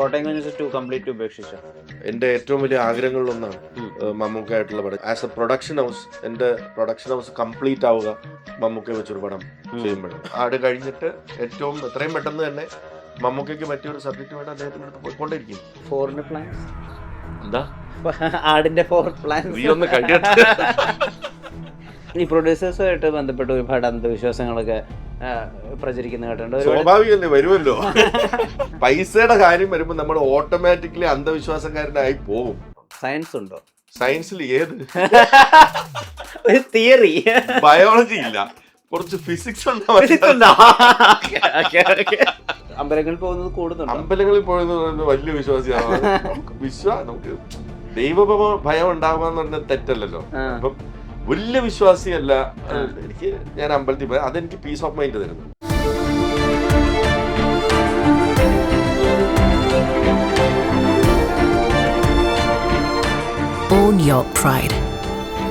കോട്ടയം കുഞ്ഞ് to complete ഉപേക്ഷിച്ച എൻ്റെ ഏറ്റവും വലിയ ആഗ്രഹങ്ങളിലൊന്നാണ് മമ്മൂക്കായിട്ടുള്ള പടം. ആസ് എ പ്രൊഡക്ഷൻ ഹൗസ് എൻ്റെ പ്രൊഡക്ഷൻ ഹൗസ് കംപ്ലീറ്റ് ആവുക മമ്മൂക്കയെ വെച്ചൊരു പടം ചെയ്യുമ്പോഴും. അത് കഴിഞ്ഞിട്ട് എത്രയും പെട്ടെന്ന് തന്നെ മമ്മൂക്കയ്ക്ക് പറ്റിയൊരു സബ്ജക്റ്റുമായിട്ട് അദ്ദേഹത്തിൻ്റെ അടുത്ത് പോയിക്കൊണ്ടിരിക്കും. ഫോറിന് പ്ലാൻസ് എന്താ ആടിന്റെ ഫോർ പ്ലാൻസ് നീ ഒന്ന് കഴിയട്ടെ. ഈ പ്രൊഡ്യൂസേഴ്സുമായിട്ട് ബന്ധപ്പെട്ട് ഒരുപാട് അന്ധവിശ്വാസങ്ങളൊക്കെ പ്രചരിക്കുന്ന കേട്ടിട്ടുണ്ട്. സ്വാഭാവികല്ലേ, വരുമല്ലോ. പൈസയുടെ കാര്യം വരുമ്പോൾ നമ്മൾ ഓട്ടോമാറ്റിക്കലി അന്ധവിശ്വാസക്കാരനായി പോകും. സയൻസ് ഉണ്ടോ? സയൻസിൽ ഏത്? ഒരു തിയറി. ബയോളജി ഇല്ല, കുറച്ച് ഫിസിക്സ് അമ്പലങ്ങളിൽ പോകുന്നത് കൂടുന്നുണ്ട്. അമ്പലങ്ങളിൽ പോയെന്ന് വലിയ വിശ്വാസിയാണ്. നമുക്ക് ദൈവ ഭയം ഉണ്ടാവുക എന്ന് പറഞ്ഞാൽ തെറ്റല്ലല്ലോ. അപ്പം വലിയ വിശ്വാസിയല്ല എനിക്ക്. ഞാൻ അമ്പലത്തിൽ പോയി, അതെനിക്ക് പീസ് ഓഫ് മൈൻഡ് തരുന്നു. Own your pride.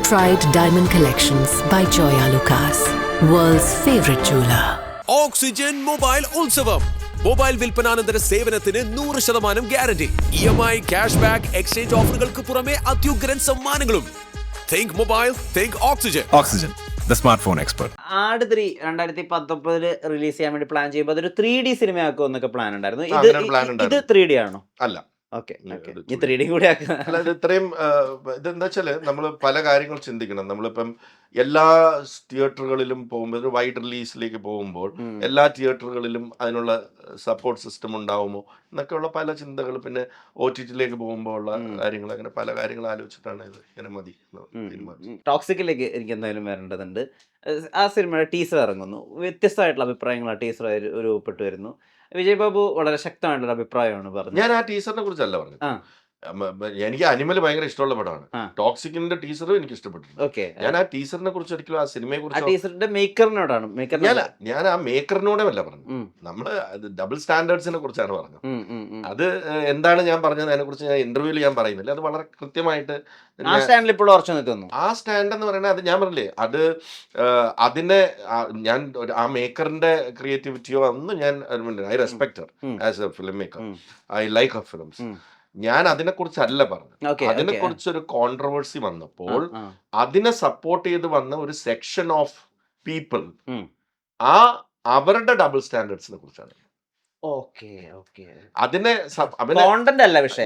Pride Diamond Collections by Joya Lucas, world's favorite jeweler. Oxygen mobile ഉത്സവം. മൊബൈൽ വിൽപ്പനാനന്തര സേവനത്തിന് 100% guarantee. EMI, cash back, exchange ഓഫറുകൾക്ക് പുറമെ അത്യുഗ്രൻ സമ്മാനങ്ങളും. Think mobile, think oxygen. Oxygen, the smartphone expert. ആട് 3 2019 release ചെയ്യാൻ വേണ്ടി പ്ലാൻ ചെയ്യുമ്പോൾ അതൊരു 3D സിനിമ ആക്കുമെന്നൊക്കെ പ്ലാൻ ഉണ്ടായിരുന്നു. ഇത് 3D ആണോ? അല്ല, ഓക്കെ, ഈ 3D കൂടി അല്ല. ഇത് ഇത്രയും ഇതെന്താ വെച്ചാല് നമ്മൾ പല കാര്യങ്ങൾ ചിന്തിക്കണം. നമ്മളിപ്പം എല്ലാ തിയേറ്ററുകളിലും പോകുമ്പോൾ, ഒരു വൈഡ് റിലീസിലേക്ക് പോകുമ്പോൾ എല്ലാ തിയേറ്ററുകളിലും അതിനുള്ള സപ്പോർട്ട് സിസ്റ്റം ഉണ്ടാവുമോ എന്നൊക്കെയുള്ള പല ചിന്തകൾ, പിന്നെ OTT പോകുമ്പോൾ ഉള്ള കാര്യങ്ങൾ, അങ്ങനെ പല കാര്യങ്ങൾ ആലോചിച്ചിട്ടാണ് ഇത് ഇങ്ങനെ മതി. ടോക്സിക്കിലേക്ക് എനിക്ക് എന്തായാലും വരേണ്ടതുണ്ട്. ആ സിനിമയുടെ ടീസർ ഇറങ്ങുന്നു, വ്യത്യസ്തമായിട്ടുള്ള അഭിപ്രായങ്ങൾ ആ ടീസർ രൂപപ്പെട്ടു വരുന്നു. വിജയ് ബാബു വളരെ ശക്തമായിട്ടുള്ള അഭിപ്രായമാണ് പറഞ്ഞത്. ഞാൻ ആ ടീസറിനെ കുറിച്ചല്ല പറഞ്ഞത്. എനിക്ക് അനിമൽ ഭയങ്കര ഇഷ്ടമുള്ള പടമാണ്. ടോക്സിക്കിന്റെ ടീസറും എനിക്ക് ഇഷ്ടപ്പെട്ടിട്ടുണ്ട്. ഞാൻ ആ ടീസറിനെ കുറിച്ച് ഒരിക്കലും, ആ സിനിമയെ കുറിച്ച് മേക്കറിനോടാണ്. ഞാൻ ആ മേക്കറിനോടല്ല പറഞ്ഞു. നമ്മള് ഡബിൾ സ്റ്റാൻഡേർഡ്സിനെ കുറിച്ചാണ് പറഞ്ഞത്. അത് എന്താണ് ഞാൻ പറഞ്ഞത് അതിനെ കുറിച്ച് ഞാൻ ഇന്റർവ്യൂവിൽ ഞാൻ പറയുന്നില്ല. അത് വളരെ കൃത്യമായിട്ട് ആ സ്റ്റാൻഡിൽ ഇപ്പോൾ ഉറച്ചു നിൽക്കുന്നു. ആ സ്റ്റാൻഡ് എന്ന് പറയുന്നത്, അത് ഞാൻ പറഞ്ഞില്ലേ, അത് അതിനെ ഞാൻ ആ മേക്കറിന്റെ ക്രിയേറ്റിവിറ്റിയോ ഒന്നും ഞാൻ I respect as A film maker. I like her films. ഞാൻ അതിനെ കുറിച്ചല്ല പറഞ്ഞത്. അതിനെ കുറിച്ചൊരു കോൺട്രവേഴ്സി വന്നപ്പോൾ അതിനെ സപ്പോർട്ട് ചെയ്ത് വന്ന ഒരു സെക്ഷൻ ഓഫ് പീപ്പിൾ, അവരുടെ ഡബിൾ സ്റ്റാൻഡേർഡ്സിനെ കുറിച്ചാണ്. അതിനെ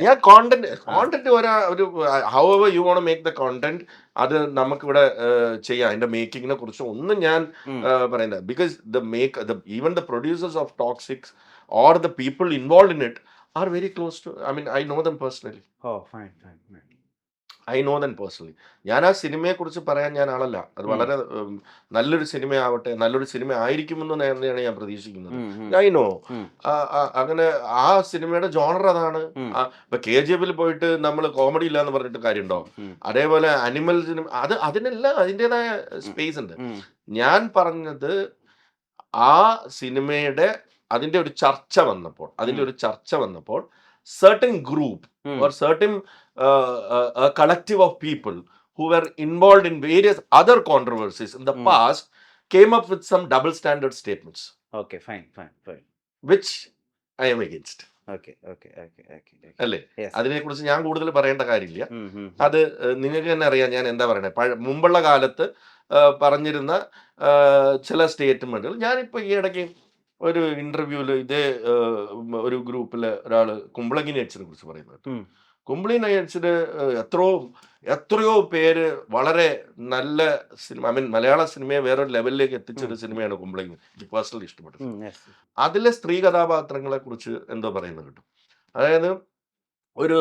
ഞാൻ കോണ്ടന്റ് ഒരു however you want make the content, അത് നമുക്കിവിടെ ചെയ്യാം. അതിന്റെ മേക്കിങ്ങിനെ കുറിച്ച് ഒന്നും ഞാൻ പറയുന്നത്. Because even the producers of toxics or the people involve in it are very close to, I mean, I know them personally. Fine. I know them personally. ഞാൻ ആ സിനിമയെ കുറിച്ച് പറയാൻ ഞാൻ ആളല്ല. അത് വളരെ നല്ലൊരു സിനിമയാവട്ടെ, നല്ലൊരു സിനിമ ആയിരിക്കുമെന്ന് തന്നെയാണ് ഞാൻ പ്രതീക്ഷിക്കുന്നത്. I know അങ്ങനെ ആ സിനിമയുടെ ജോണർ അതാണ്. ഇപ്പൊ KGF പോയിട്ട് നമ്മൾ കോമഡി ഇല്ല എന്ന് പറഞ്ഞിട്ട് കാര്യമുണ്ടോ? അതേപോലെ അനിമൽ സിനിമ, അതിനെല്ലാം അതിൻ്റെതായ സ്പേസ് ഉണ്ട്. ഞാൻ പറഞ്ഞത് ആ സിനിമയുടെ അതിന്റെ ഒരു ചർച്ച വന്നപ്പോൾ certain group or certain collective of people who were involved in various other controversies in the past came up with some double standard statements. Okay, fine. Which I am against. Okay. അല്ലേ? അതിനെക്കുറിച്ച് ഞാൻ കൂടുതൽ പറയേണ്ട കാര്യമില്ല. അത് നിങ്ങൾക്ക് തന്നെ അറിയാം ഞാൻ എന്താ പറയണേ. മുമ്പുള്ള കാലത്ത് പറഞ്ഞിരുന്ന ചില സ്റ്റേറ്റ്മെന്റുകൾ ഞാനിപ്പോൾ ഈ ഇടയ്ക്ക് ഒരു ഇന്റർവ്യൂല് ഇതേ ഒരു ഗ്രൂപ്പില് ഒരാള് കുമ്പളങ്ങി നൈറ്റ്സിനെ കുറിച്ച് പറയുന്നത്. കുമ്പളങ്ങി നൈറ്റ്സിന് എത്രയോ പേര് വളരെ നല്ല സിനിമ, ഐ മീൻ മലയാള സിനിമയെ വേറൊരു ലെവലിലേക്ക് എത്തിച്ചൊരു സിനിമയാണ് കുമ്പളങ്ങി. എനിക്ക് പേഴ്സണലി ഇഷ്ടപ്പെട്ടത്. അതിലെ സ്ത്രീ കഥാപാത്രങ്ങളെ കുറിച്ച് എന്തോ പറയുന്നത് കിട്ടും. അതായത് ഒരു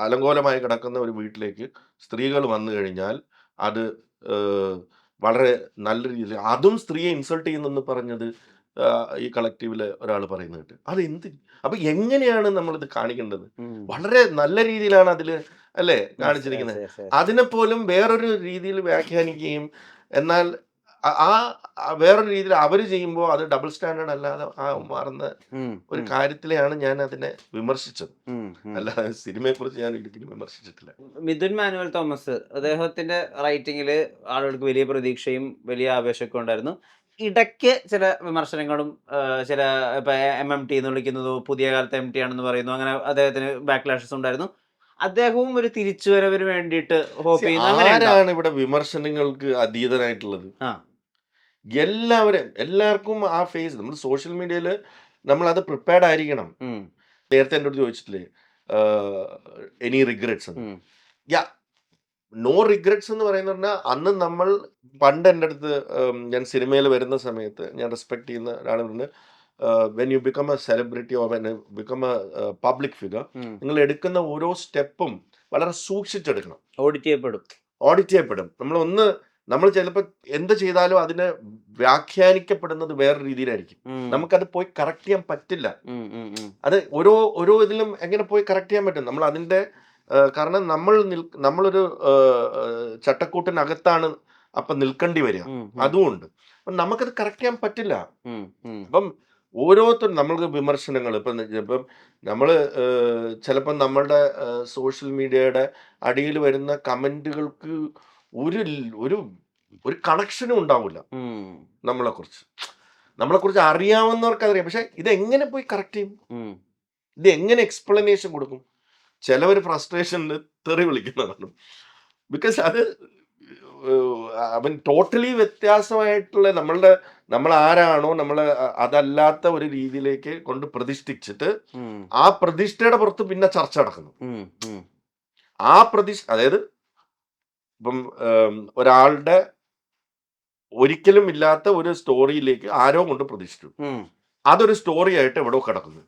അലങ്കോലമായി കിടക്കുന്ന ഒരു വീട്ടിലേക്ക് സ്ത്രീകൾ വന്നു കഴിഞ്ഞാൽ അത് വളരെ നല്ല രീതിയിൽ, അതും സ്ത്രീയെ ഇൻസൾട്ട് ചെയ്യുന്നെന്ന് പറഞ്ഞത് ഈ കളക്റ്റീവില് ഒരാൾ പറയുന്നത് കേട്ട്. അത് അപ്പൊ എങ്ങനെയാണ് നമ്മളിത് കാണിക്കേണ്ടത്? വളരെ നല്ല രീതിയിലാണ് അതില് അല്ലേ കാണിച്ചിരിക്കുന്നത്. അതിനെപ്പോലും വേറൊരു രീതിയിൽ വ്യാഖ്യാനിക്കുകയും, എന്നാൽ വേറൊരു രീതിയിൽ അവര് ചെയ്യുമ്പോൾ അത് ഡബിൾ സ്റ്റാൻഡേർഡ് അല്ലാതെ മാറുന്ന ഒരു കാര്യത്തിലെയാണ് ഞാൻ അതിനെ വിമർശിച്ചത്. അല്ലാതെ സിനിമയെ കുറിച്ച് ഞാൻ ഒരിക്കലും വിമർശിച്ചിട്ടില്ല. മിഥുൻ മാനുവൽ തോമസ് അദ്ദേഹത്തിന്റെ റൈറ്റിംഗില് ആളുകൾക്ക് വലിയ പ്രതീക്ഷയും വലിയ ആവേശമൊക്കെ ഉണ്ടായിരുന്നു. ഇടയ്ക്ക് ചില വിമർശനങ്ങളും ചില ഇപ്പൊ MMT എന്ന് വിളിക്കുന്നത് പുതിയ കാലത്തെ MT ആണെന്ന് പറയുന്നു. അങ്ങനെ അദ്ദേഹത്തിന് ബാക്ക്ലാഷസ് ഉണ്ടായിരുന്നു. അദ്ദേഹവും ഒരു തിരിച്ചുവരവിന് വേണ്ടിയിട്ട് ഹോപ്പ് ചെയ്യുന്നു. അങ്ങനെ ആരാണ് ഇവിടെ വിമർശനങ്ങൾക്ക് അതീതനായിട്ടുള്ളത്? എല്ലാവർക്കും ആ ഫേസ് നമ്മൾ സോഷ്യൽ മീഡിയയിൽ നമ്മൾ അത് പ്രിപ്പയർഡ് ആയിരിക്കണം. നേരത്തെ എൻ്റെ അടുത്ത് ചോദിച്ചിട്ടില്ലേ എനി റിഗ്രറ്റ്സ്? യാ, നോ റിഗ്രറ്റ്സ് എന്ന് പറയുന്നത് പറഞ്ഞാൽ അന്ന് നമ്മൾ പണ്ട് എൻ്റെ അടുത്ത് ഞാൻ സിനിമയിൽ വരുന്ന സമയത്ത് ഞാൻ റെസ്പെക്ട് ചെയ്യുന്ന ഒരാൾ പറഞ്ഞ് when you become A celebrity or when become A public figure, നിങ്ങൾ എടുക്കുന്ന ഓരോ സ്റ്റെപ്പും വളരെ സൂക്ഷിച്ചെടുക്കണം. ഓഡിറ്റ് ചെയ്യപ്പെടും. നമ്മൾ ചിലപ്പോൾ എന്ത് ചെയ്താലും അതിനെ വ്യാഖ്യാനിക്കപ്പെടുന്നത് വേറെ രീതിയിലായിരിക്കും. നമുക്കത് പോയി കറക്റ്റ് ചെയ്യാൻ പറ്റില്ല. അത് ഓരോ ഇതിലും എങ്ങനെ പോയി കറക്റ്റ് ചെയ്യാൻ പറ്റും? നമ്മൾ അതിൻ്റെ കാരണം നമ്മളൊരു ചട്ടക്കൂട്ടിനകത്താണ് അപ്പം നിൽക്കേണ്ടി വരിക. അതുകൊണ്ട് അപ്പം നമുക്കത് കറക്റ്റ് ചെയ്യാൻ പറ്റില്ല. അപ്പം ഓരോരുത്തരും നമ്മൾക്ക് വിമർശനങ്ങൾ ഇപ്പം നമ്മൾ ചിലപ്പം നമ്മളുടെ സോഷ്യൽ മീഡിയയുടെ അടിയിൽ വരുന്ന കമൻറ്റുകൾക്ക് ഒരു കണക്ഷനും ഉണ്ടാവില്ല. നമ്മളെക്കുറിച്ച് അറിയാവുന്നവർക്ക് അറിയാം. പക്ഷെ ഇതെങ്ങനെ പോയി കറക്റ്റ് ചെയ്യും? ഇത് എങ്ങനെ എക്സ്പ്ലനേഷൻ കൊടുക്കും? ചിലവർ ഫ്രസ്ട്രേഷനിൽ തെറി വിളിക്കുന്നതാണ്. ബിക്കോസ് അത് അവൻ ടോട്ടലി വ്യത്യാസമായിട്ടുള്ള നമ്മൾ ആരാണോ അതല്ലാത്ത ഒരു രീതിയിലേക്ക് കൊണ്ട് പ്രതിഷ്ഠിച്ചിട്ട് ആ പ്രതിഷ്ഠയുടെ പുറത്ത് പിന്നെ ചർച്ച നടക്കുന്നു. ആ അതായത് ഇപ്പം ഒരാളുടെ ഒരിക്കലും ഇല്ലാത്ത ഒരു സ്റ്റോറിയിലേക്ക് ആരോ കൊണ്ട് പ്രതിഷ്ഠിച്ചു, അതൊരു സ്റ്റോറി ആയിട്ട് എവിടെയോ കിടക്കുന്നു.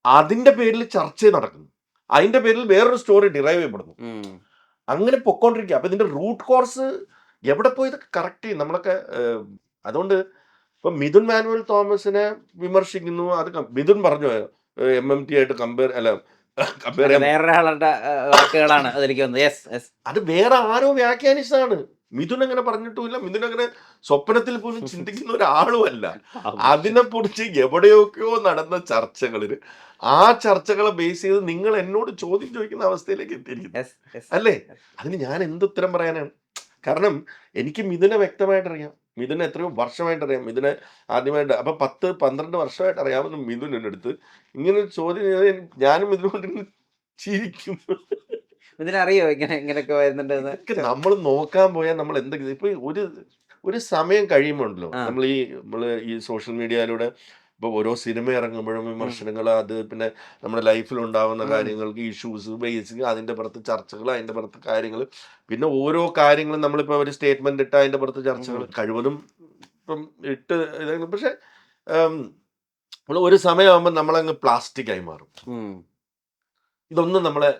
അതിന്റെ പേരിൽ ചർച്ച നടക്കുന്നു. അതിന്റെ പേരിൽ വേറൊരു സ്റ്റോറി ഡിറൈവ് ചെയ്യപ്പെടുന്നു. അങ്ങനെ പൊക്കോണ്ടിരിക്കുക. അപ്പൊ ഇതിന്റെ റൂട്ട് കോഴ്സ് എവിടെ പോയി ഇതൊക്കെ കറക്റ്റ് ചെയ്യും നമ്മളൊക്കെ. അതുകൊണ്ട് ഇപ്പൊ മിഥുൻ മാനുവൽ തോമസിനെ വിമർശിക്കുന്നു. അത് മിഥുൻ പറഞ്ഞു MMT ആയിട്ട് കമ്പയർ അത് വേറെ ആരോ വ്യാഖ്യാനിച്ചതാണ്. മിഥുൻ അങ്ങനെ പറഞ്ഞിട്ടുമില്ല. മിഥുൻ അങ്ങനെ സ്വപ്നത്തിൽ പോലും ചിന്തിക്കുന്ന ഒരാളുമല്ല. അതിനെക്കുറിച്ച് എവിടെയൊക്കെയോ നടന്ന ചർച്ചകളിൽ ആ ചർച്ചകളെ ബേസ് ചെയ്ത് നിങ്ങൾ എന്നോട് ചോദ്യം ചോദിക്കുന്ന അവസ്ഥയിലേക്ക് എത്തിയിരിക്കുന്നു അല്ലേ? അതിന് ഞാൻ എന്തുത്തരം പറയാനാണ്? കാരണം എനിക്ക് മിഥുനെ വ്യക്തമായിട്ട് അറിയാം. മിഥുനെ എത്രയോ വർഷമായിട്ട് അറിയാം. മിഥുനെ ആദ്യമായിട്ട് അപ്പം 10-12 വർഷമായിട്ട് അറിയാവുന്ന മിഥുൻ എൻ്റെ അടുത്ത് ഇങ്ങനെ ഒരു ചോദ്യം ചെയ്ത് ഞാനും മിഥുനോട് ചിരിക്കും. ഇതിനറിയോ ഇങ്ങനെയൊക്കെ വരുന്നുണ്ട്? നമ്മൾ നോക്കാൻ പോയാൽ നമ്മൾ എന്തെങ്കിലും ഇപ്പൊ ഒരു സമയം കഴിയുമ്പോണ്ടല്ലോ നമ്മൾ ഈ സോഷ്യൽ മീഡിയയിലൂടെ ഇപ്പൊ ഓരോ സിനിമ ഇറങ്ങുമ്പോഴും വിമർശനങ്ങൾ, അത് പിന്നെ നമ്മുടെ ലൈഫിൽ ഉണ്ടാവുന്ന കാര്യങ്ങൾക്ക് ഇഷ്യൂസ് ബേസിക് അതിന്റെ പുറത്ത് ചർച്ചകൾ, അതിന്റെ പുറത്ത് കാര്യങ്ങൾ, പിന്നെ ഓരോ കാര്യങ്ങളും നമ്മളിപ്പോ ഒരു സ്റ്റേറ്റ്മെന്റ് ഇട്ട അതിന്റെ പുറത്ത് ചർച്ചകൾ കഴിവതും ഇപ്പം ഇട്ട് ഇതായിരുന്നു. പക്ഷെ ഒരു സമയമാകുമ്പോൾ നമ്മളങ്ങ് പ്ലാസ്റ്റിക് ആയി മാറും. ഇതൊന്നും നമ്മളെ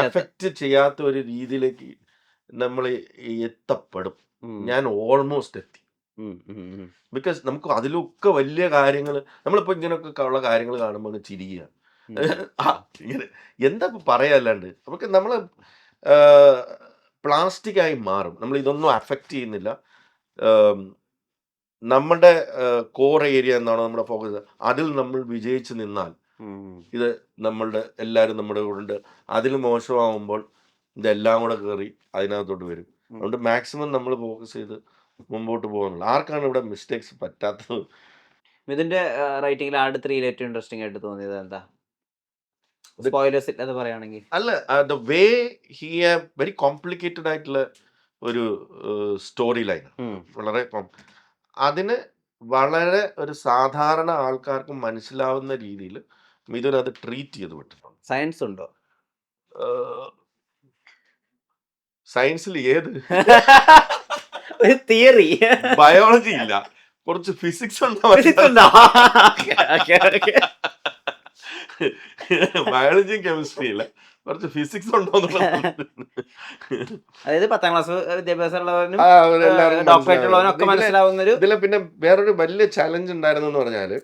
എഫക്റ്റ് ചെയ്യാത്ത ഒരു രീതിയിലേക്ക് നമ്മൾ എത്തപ്പെടും. ഞാൻ ഓൾമോസ്റ്റ് എത്തി. ബിക്കോസ് നമുക്ക് അതിലൊക്കെ വലിയ കാര്യങ്ങൾ നമ്മളിപ്പോൾ ഇങ്ങനെയൊക്കെ ഉള്ള കാര്യങ്ങൾ കാണുമ്പോൾ ചിരിക്കുക, ഇങ്ങനെ എന്താ പറയാല്ലാണ്ട് നമുക്ക് നമ്മൾ പ്ലാസ്റ്റിക് ആയി മാറും. നമ്മൾ ഇതൊന്നും അഫക്റ്റ് ചെയ്യുന്നില്ല. നമ്മുടെ കോർ ഏരിയ എന്നാണോ നമ്മുടെ ഫോക്കസ്, അതിൽ നമ്മൾ വിജയിച്ച് നിന്നാൽ ഇത് എല്ലാവരും നമ്മുടെ കൂടെ ഉണ്ട്. അതിൽ മോശമാകുമ്പോൾ ഇതെല്ലാം കൂടെ കയറി അതിനകത്തോട്ട് വരും. അതുകൊണ്ട് മാക്സിമം നമ്മൾ ഫോക്കസ് ചെയ്ത് മുമ്പോട്ട് പോകാനുള്ള. ആർക്കാണ് ഇവിടെ മിസ്റ്റേക്സ് പറ്റാത്തത്? ഇതിന്റെ റൈറ്റിംഗിൽ ആട് 3 ഏറ്റവും ഇൻട്രസ്റ്റിംഗ് ആയിട്ട് തോന്നിയത് എന്താ? സ്പോയിലേഴ്സ് ഇല്ലാതെ പറയുകയാണെങ്കിൽ. അല്ല, the way he have very complicated ആയിട്ടുള്ള ഒരു സ്റ്റോറി ലൈൻ, വളരെ അതിന് വളരെ ഒരു സാധാരണ ആൾക്കാർക്ക് മനസ്സിലാവുന്ന രീതിയിൽ മിഥുൻ അത് ട്രീറ്റ് ചെയ്ത് വിട്ടിട്ടുണ്ട്. സയൻസ് ഉണ്ടോ? സയൻസിൽ ഏത്? തിയറി, ബയോളജി ഇല്ല, കുറച്ച് ഫിസിക്സ് ഉണ്ടോ? ബയോളജിയും കെമിസ്ട്രി ഇല്ല, കുറച്ച് ഫിസിക്സ് ഉണ്ടോ? അതായത് 10ാം ക്ലാസ് വിദ്യാഭ്യാസമുള്ളവനും ഡോക്ടറേറ്റ് ഉള്ളവനൊക്കെ മനസ്സിലാവുന്ന ഒരു ഇതിൽ. പിന്നെ വേറൊരു വലിയ ചലഞ്ച് ഉണ്ടായിരുന്നു എന്ന് പറഞ്ഞാല്,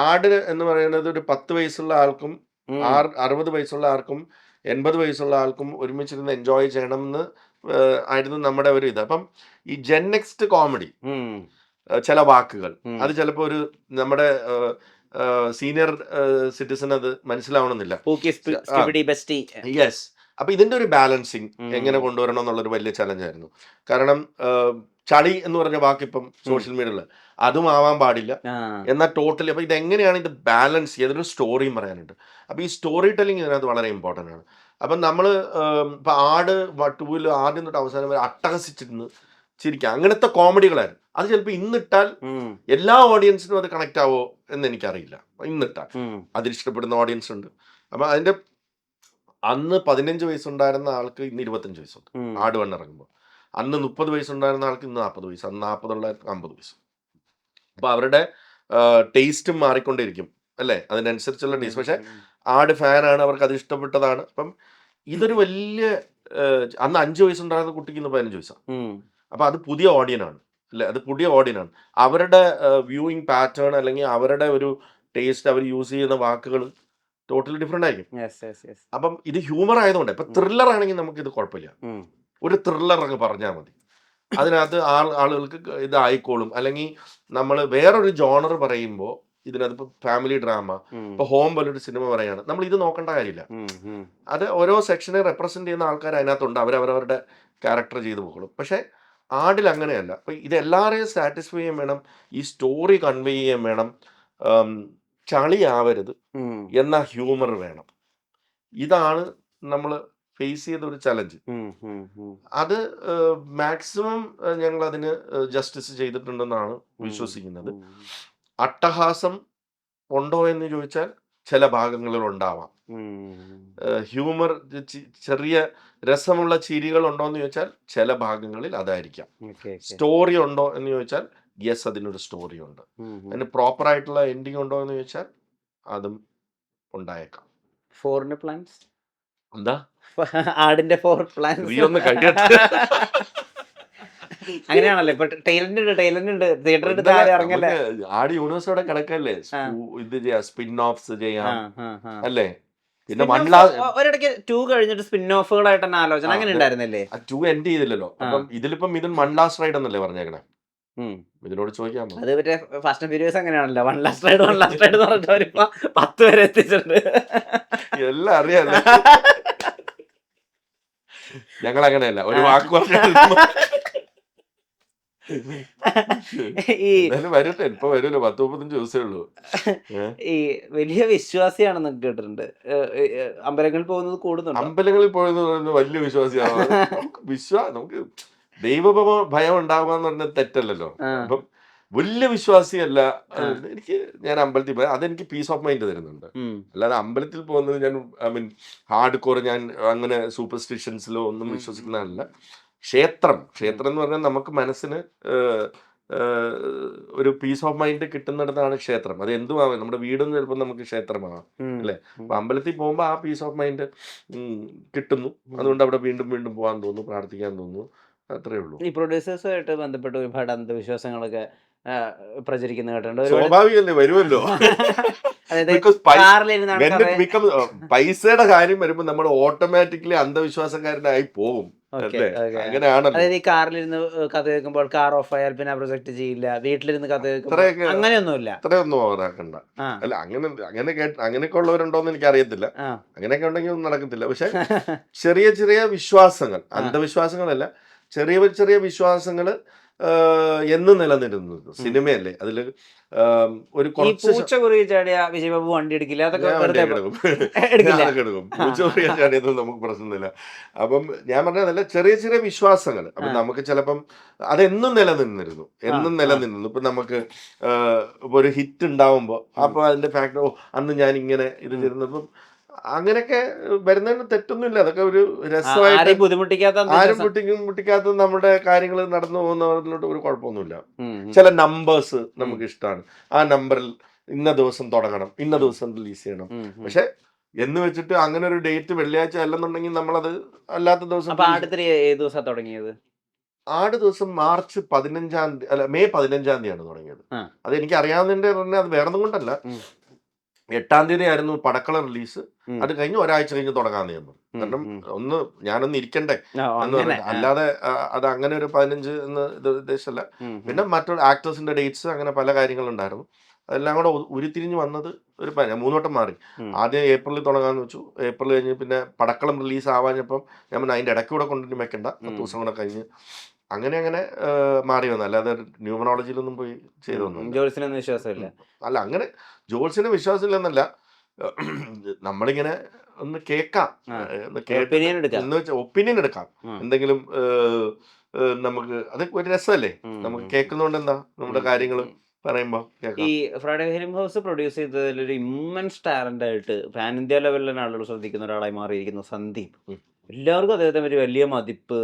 ആട് എന്ന് പറയുന്നത് ഒരു 10 വയസ്സുള്ള ആൾക്കും 60 വയസ്സുള്ള ആൾക്കും 80 വയസ്സുള്ള ആൾക്കും ഒരുമിച്ചിരുന്ന് എൻജോയ് ചെയ്യണം എന്ന് ആയിരുന്നു നമ്മുടെ ഒരു ഇത്. അപ്പം ഈ ജെൻനെക്സ്റ്റ് കോമഡി ചില വാക്കുകൾ അത് ചിലപ്പോൾ ഒരു നമ്മുടെ സീനിയർ സിറ്റിസൺ അത് മനസ്സിലാവണമെന്നില്ല. യെസ്. അപ്പൊ ഇതിന്റെ ഒരു ബാലൻസിങ് എങ്ങനെ കൊണ്ടുവരണം എന്നുള്ളൊരു വലിയ ചലഞ്ചായിരുന്നു. കാരണം ചളി എന്ന് പറഞ്ഞ വാക്ക് ഇപ്പം സോഷ്യൽ മീഡിയയിൽ അതും ആവാൻ പാടില്ല. എന്നാൽ ടോട്ടലി അപ്പോൾ ഇതെങ്ങനെയാണ് ഇത് ബാലൻസ് ചെയ്തൊരു സ്റ്റോറിയും പറയാനുണ്ട്. അപ്പോൾ ഈ സ്റ്റോറി ടെല്ലിംഗ് ഇതിനകത്ത് വളരെ ഇമ്പോർട്ടൻ്റ് ആണ്. അപ്പം നമ്മൾ ഇപ്പം ആട് 2 ആദ്യം തൊട്ട് അവസാനം വരെ അട്ടഹസിച്ചിരുന്ന് ചിരിക്കുക, അങ്ങനത്തെ കോമഡികളായിരുന്നു. അത് ചിലപ്പോൾ ഇന്നിട്ടാൽ എല്ലാ ഓഡിയൻസിനും അത് കണക്റ്റ് ആവോ എന്ന് എനിക്കറിയില്ല. ഇന്നിട്ടാൽ അതിലിഷ്ടപ്പെടുന്ന ഓഡിയൻസ് ഉണ്ട്. അപ്പം അതിൻ്റെ അന്ന് 15 വയസ്സുണ്ടായിരുന്ന ആൾക്ക് ഇന്ന് 25 വയസ്സുണ്ട് ആട് വണ്ണിറങ്ങുമ്പോൾ. അന്ന് 30 വയസ്സുണ്ടായിരുന്ന ആൾക്ക് ഇന്ന് 40 വയസ്സ്, അന്ന് 40 ഉള്ളവർക്ക് 50 വയസ്സ്. അപ്പോൾ അവരുടെ ടേസ്റ്റും മാറിക്കൊണ്ടിരിക്കും അല്ലേ, അതിനനുസരിച്ചുള്ള ടേസ്റ്റ്. പക്ഷേ ആട് ഫാനാണ്, അവർക്ക് അത് ഇഷ്ടപ്പെട്ടതാണ്. അപ്പം ഇതൊരു വലിയ അന്ന് 5 വയസ്സുണ്ടായിരുന്ന കുട്ടിക്ക് ഇന്ന് 15 വയസ്സാണ്. അപ്പം അത് പുതിയ ഓഡിയനാണ് അല്ലേ, അത് പുതിയ ഓഡിയനാണ്. അവരുടെ വ്യൂയിങ് പാറ്റേൺ അല്ലെങ്കിൽ അവരുടെ ഒരു ടേസ്റ്റ്, അവർ യൂസ് ചെയ്യുന്ന വാക്കുകൾ ടോട്ടലി ഡിഫറെൻ്റ് ആയിരിക്കും. അപ്പം ഇത് ഹ്യൂമർ ആയതുകൊണ്ട് ഇപ്പം ത്രില്ലർ ആണെങ്കിൽ നമുക്കിത് കുഴപ്പമില്ല, ഒരു ത്രില്ലർ അങ്ങ് പറഞ്ഞാൽ മതി, അതിനകത്ത് ആളുകൾക്ക് ഇതായിക്കോളും. അല്ലെങ്കിൽ നമ്മൾ വേറൊരു ജോണർ പറയുമ്പോൾ ഇതിനകത്ത് ഇപ്പോൾ ഫാമിലി ഡ്രാമ, ഇപ്പോൾ ഹോം പോലൊരു സിനിമ പറയാണ്, നമ്മൾ ഇത് നോക്കേണ്ട കാര്യമില്ല. അത് ഓരോ സെക്ഷനെ റെപ്രസെൻറ്റ് ചെയ്യുന്ന ആൾക്കാർ അതിനകത്തുണ്ട്, അവരവരുടെ ക്യാരക്ടർ ചെയ്ത് പോകും. പക്ഷേ ആടിൽ അങ്ങനെയല്ല. അപ്പോൾ ഇതെല്ലാവരെയും സാറ്റിസ്ഫൈ ചെയ്യാൻ വേണം, ഈ സ്റ്റോറി കൺവേ ചെയ്യാൻ വേണം, ചളിയാവരുത് എന്ന ഹ്യൂമർ വേണം. ഇതാണ് നമ്മൾ ഫേസ് ചെയ്ത ഒരു ചലഞ്ച്. അത് മാക്സിമം ഞങ്ങൾ അതിന് ജസ്റ്റിസ് ചെയ്തിട്ടുണ്ടെന്നാണ് വിശ്വസിക്കുന്നത്. അട്ടഹാസം ഉണ്ടോ എന്ന് ചോദിച്ചാൽ ചില ഭാഗങ്ങളിൽ ഉണ്ടാവാം. ഹ്യൂമർ, ചെറിയ രസമുള്ള ചിരികൾ ഉണ്ടോ എന്ന് ചോദിച്ചാൽ ചില ഭാഗങ്ങളിൽ അതായിരിക്കാം. സ്റ്റോറി ഉണ്ടോ എന്ന് ചോദിച്ചാൽ യെസ്, അതിനൊരു സ്റ്റോറി ഉണ്ട്. അതിന് പ്രോപ്പർ ആയിട്ടുള്ള എൻഡിങ് ഉണ്ടോ എന്ന് ചോദിച്ചാൽ അതും ഉണ്ടായേക്കാം. ഫോറിന് പ്ലാൻസ് എന്താ ആടിന്റെ 4 പ്ലാൻസ് ഒന്ന് കഴിയട്ടെ. അങ്ങനെയാണല്ലോ ഇപ്പൊ ടൈലന്റ് ഉണ്ട് തിയേറ്ററിൽ താഴെ ഇറങ്ങല്ലേ. ആട് യൂണിവേഴ്സോടെ കിടക്കല്ലേ, ഇത് ചെയ്യാം, സ്പിൻ ഓഫ്സ് ചെയ്യാം അല്ലേ. പിന്നെ ഒരിടയ്ക്ക് 2 കഴിഞ്ഞിട്ട് സ്പിൻ ഓഫുകളായിട്ട് തന്നെ ആലോചന അങ്ങനെ ഉണ്ടായിരുന്നില്ലേ? 2 എൻഡ് ചെയ്തില്ലല്ലോ. അപ്പം ഇതിലിപ്പം മിഥുൻ 1 ലാസ്റ്റ് റൈഡ് എന്നല്ലേ പറഞ്ഞേക്കണേ. ഇതിനോട് ചോദിക്കാമോ? അത് മറ്റേ ഫാസ്റ്റ് ആൻഡ് ഫ്യൂരിയസ് അങ്ങനെയാണല്ലോ, 1 ലാസ്റ്റ് റൈഡ് എന്ന് പറഞ്ഞിട്ട് അവരിപ്പോ 10 വരെ എത്തിച്ചിട്ടുണ്ട്. എല്ലാം അറിയാലോ. ഞങ്ങൾ അങ്ങനെയല്ല, ഒരു വാക്ക് പറഞ്ഞാൽ വരട്ടെ. ഇപ്പൊ വരൂല്ലോ, 10-35 ദിവസമേ ഉള്ളൂ. ഈ വലിയ വിശ്വാസിയാണെന്ന് കേട്ടിട്ടുണ്ട്, അമ്പലങ്ങളിൽ പോകുന്നത് കൂടുന്നുണ്ട്. അമ്പലങ്ങളിൽ പോകുന്നത് വലിയ വിശ്വാസിയാണ്. നമുക്ക് ദൈവ ഭയം ഉണ്ടാവുക എന്ന് പറഞ്ഞാൽ തെറ്റല്ലല്ലോ. അപ്പം വലിയ വിശ്വാസിയല്ല എനിക്ക്. ഞാൻ അമ്പലത്തിൽ പോയി, അതെനിക്ക് പീസ് ഓഫ് മൈൻഡ് തരുന്നുണ്ട്. അല്ലാതെ അമ്പലത്തിൽ പോകുന്നത് ഞാൻ ഹാർഡ് കോർ, ഞാൻ അങ്ങനെ സൂപ്പർസ്റ്റിഷൻസിലോ ഒന്നും വിശ്വസിക്കുന്നതല്ല. ക്ഷേത്രം എന്ന് പറഞ്ഞാൽ നമുക്ക് മനസ്സിന് ഒരു പീസ് ഓഫ് മൈൻഡ് കിട്ടുന്നിടത്താണ് ക്ഷേത്രം. അത് എന്തുമാവാം, നമ്മുടെ വീടും ചിലപ്പോൾ നമുക്ക് ക്ഷേത്രമാവാം അല്ലേ. അപ്പൊ അമ്പലത്തിൽ പോകുമ്പോൾ ആ പീസ് ഓഫ് മൈൻഡ് കിട്ടുന്നു, അതുകൊണ്ട് അവിടെ വീണ്ടും വീണ്ടും പോകാൻ തോന്നുന്നു, പ്രാർത്ഥിക്കാൻ തോന്നുന്നു, അത്രേ ഉള്ളൂ. ഈ പ്രൊഡ്യൂസേഴ്സുമായിട്ട് ബന്ധപ്പെട്ട് ഒരുപാട് അന്ധവിശ്വാസങ്ങളൊക്കെ പ്രചരിക്കുന്ന കേട്ടിട്ടുണ്ട്. സ്വാഭാവികല്ലേ, വരുമല്ലോ. പൈസയുടെ കാര്യം വരുമ്പോൾ നമ്മൾ ഓട്ടോമാറ്റിക്കലി അന്ധവിശ്വാസക്കാരനായി പോകും. അതായത് ഈ കാറിലിരുന്ന് കഥ കേൾക്കുമ്പോൾ കാർ ഓഫ് ആയാൽ പിന്നെ പ്രൊജക്ട് ചെയ്യില്ല, വീട്ടിലിരുന്ന് കഥ കേൾക്കുമ്പോൾ അങ്ങനെയൊന്നുമില്ല. അത്രയൊന്നും ഓവറാക്കണ്ട. അല്ല, അങ്ങനെയൊക്കെ ഉള്ളവരുണ്ടോന്ന് എനിക്ക് അറിയത്തില്ല. അങ്ങനെയൊക്കെ ഉണ്ടെങ്കിൽ ഒന്നും നടക്കത്തില്ല. പക്ഷെ ചെറിയ ചെറിയ വിശ്വാസങ്ങൾ, അന്ധവിശ്വാസങ്ങളല്ല, ചെറിയ ചെറിയ വിശ്വാസങ്ങൾ എന്നും നിലനിരുന്നത് സിനിമയല്ലേ. അതില് ഒരു വിജയബാബു വണ്ടി എടുക്കില്ല, അതൊക്കെ ചാടിയതൊന്നും നമുക്ക് പ്രശ്നമില്ല. അപ്പം ഞാൻ പറഞ്ഞതല്ല, ചെറിയ ചെറിയ വിശ്വാസങ്ങൾ. അപ്പൊ നമുക്ക് ചിലപ്പം അതെന്നും നിലനിന്നിരുന്നു. ഇപ്പൊ നമുക്ക് ഒരു ഹിറ്റ് ഉണ്ടാവുമ്പോ അപ്പൊ അതിന്റെ ഫാക്ടർ, അന്ന് ഞാൻ ഇങ്ങനെ ഇത് ചെയ്തിരുന്നപ്പം അങ്ങനെയൊക്കെ വരുന്നതിന് തെറ്റൊന്നുമില്ല. അതൊക്കെ ഒരു രസമായിട്ട്, ആരും ബുദ്ധിമുട്ടിക്കാത്ത നമ്മുടെ കാര്യങ്ങൾ നടന്നു പോകുന്നവരിലോട്ട് ഒരു കുഴപ്പമൊന്നുമില്ല. ചില നമ്പേഴ്സ് നമുക്ക് ഇഷ്ടമാണ്, ആ നമ്പറിൽ ഇന്ന ദിവസം തുടങ്ങണം, ഇന്ന ദിവസം റിലീസ് ചെയ്യണം. പക്ഷെ എന്ന് വെച്ചിട്ട് അങ്ങനെ ഒരു ഡേറ്റ് വെള്ളിയാഴ്ച അല്ലെന്നുണ്ടെങ്കിൽ നമ്മളത് അല്ലാത്ത ദിവസം. തുടങ്ങിയത് ആട് ദിവസം മാർച്ച് 15-ാം തീയതി, അല്ല മെയ് 15-ാം തീയതിയാണ് തുടങ്ങിയത്. അത് എനിക്ക് അറിയാവുന്നതിന്റെ പറഞ്ഞാൽ അത് വേറൊന്നും കൊണ്ടല്ല. 8-ാം തീയതി ആയിരുന്നു പടക്കള റിലീസ്. അത് കഴിഞ്ഞ് ഒരാഴ്ച കഴിഞ്ഞ് തുടങ്ങാൻ നിയമം. കാരണം ഞാനൊന്ന് ഇരിക്കണ്ടേ എന്ന് പറഞ്ഞു. അല്ലാതെ അത് അങ്ങനെ ഒരു 15 എന്ന് ഇത് ഉദ്ദേശമല്ല. പിന്നെ മറ്റുള്ള ആക്ടേഴ്സിന്റെ ഡേറ്റ്സ്, അങ്ങനെ പല കാര്യങ്ങളുണ്ടായിരുന്നു. അതെല്ലാം കൂടെ ഉരുത്തിരിഞ്ഞ് വന്നത് ഒരു 3 വട്ടം മാറി. ആദ്യം ഏപ്രിലിൽ തുടങ്ങാന്ന് വെച്ചു. ഏപ്രിൽ കഴിഞ്ഞ് പിന്നെ പടക്കളം റിലീസ് ആവാഞ്ഞപ്പം ഞാൻ അതിന്റെ ഇടയ്ക്ക് കൂടെ കൊണ്ടുവന്ന് വെക്കണ്ട, 10 ദിവസം കൂടെ കഴിഞ്ഞ് അങ്ങനെ മാറി വന്നു. അല്ലാതെ ന്യൂമറോളജിയിലൊന്നും പോയി ചെയ്തൊന്നുമില്ല. ജോത്സ്യനൊന്നും വിശ്വാസമില്ല. അല്ല, അങ്ങനെ ജോത്സ്യന് വിശ്വാസമില്ലെന്നല്ല, നമ്മളിങ്ങനെ ഒന്ന് കേൾക്കാം, ഒന്ന് ഒപ്പീനിയൻ എടുക്കാം. എന്ന് വെച്ചാൽ ഒപ്പീനിയൻ എടുക്കാം. എന്തെങ്കിലും നമുക്ക് അത് ഒരു രസമല്ലേ, നമുക്ക് കേൾക്കുന്നതുകൊണ്ട് എന്താ, നമ്മുടെ കാര്യങ്ങൾ പറയുമ്പോൾ ഈ കേൾക്കാം. ഫ്രൈഡേ ഫിലിം ഹൗസ് പ്രൊഡ്യൂസ് ചെയ്തതിൽ ഒരു ഇമ്മൻസ് ടാലന്റ് ആയിട്ട് പാൻ ഇന്ത്യ ലെവലിലാണ് ആളുകൾ ശ്രദ്ധിക്കുന്ന ഒരാളായി മാറിയിരിക്കുന്നു സന്ദീപ്. എല്ലാവർക്കും അദ്ദേഹത്തെ ഒരു വലിയ മതിപ്പ്.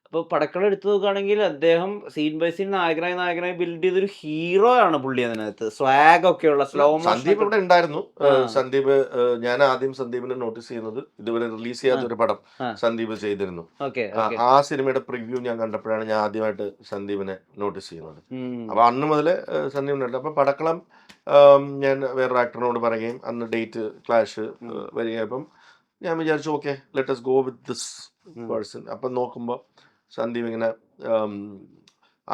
അപ്പോൾ പടക്കള എടുത്തു നോക്കുകയാണെങ്കിൽ അദ്ദേഹം സീൻ ബൈ സീൻ നായകനായി ബിൽഡ് ചെയ്തൊരു ഹീറോ ആണ് പുള്ളി. അതിനകത്ത് സ്വാഗ് ഒക്കെയുള്ള സ്ലോ സന്ദീപ് ഇവിടെ ഉണ്ടായിരുന്നു. സന്ദീപ്, ഞാൻ ആദ്യം സന്ദീപിനെ നോട്ടീസ് ചെയ്യുന്നത് ഇതുവരെ റിലീസ് ചെയ്യാത്ത ഒരു പടം സന്ദീപ് ചെയ്തിരുന്നു. ആ സിനിമയുടെ പ്രിവ്യൂ ഞാൻ കണ്ടപ്പോഴാണ് ഞാൻ ആദ്യമായിട്ട് സന്ദീപിനെ നോട്ടീസ് ചെയ്യുന്നത്. അപ്പൊ അന്ന് മുതല് സന്ദീപിനുണ്ട്. അപ്പൊ പടക്കളം ഞാൻ വേറൊരു ആക്ടറിനോട് പറയുകയും അന്ന് ഡേറ്റ് ക്ലാഷ് വരികയപ്പം ഞാൻ വിചാരിച്ചു okay let us go with this person. അപ്പം നോക്കുമ്പോൾ സന്ദീപ് ഇങ്ങനെ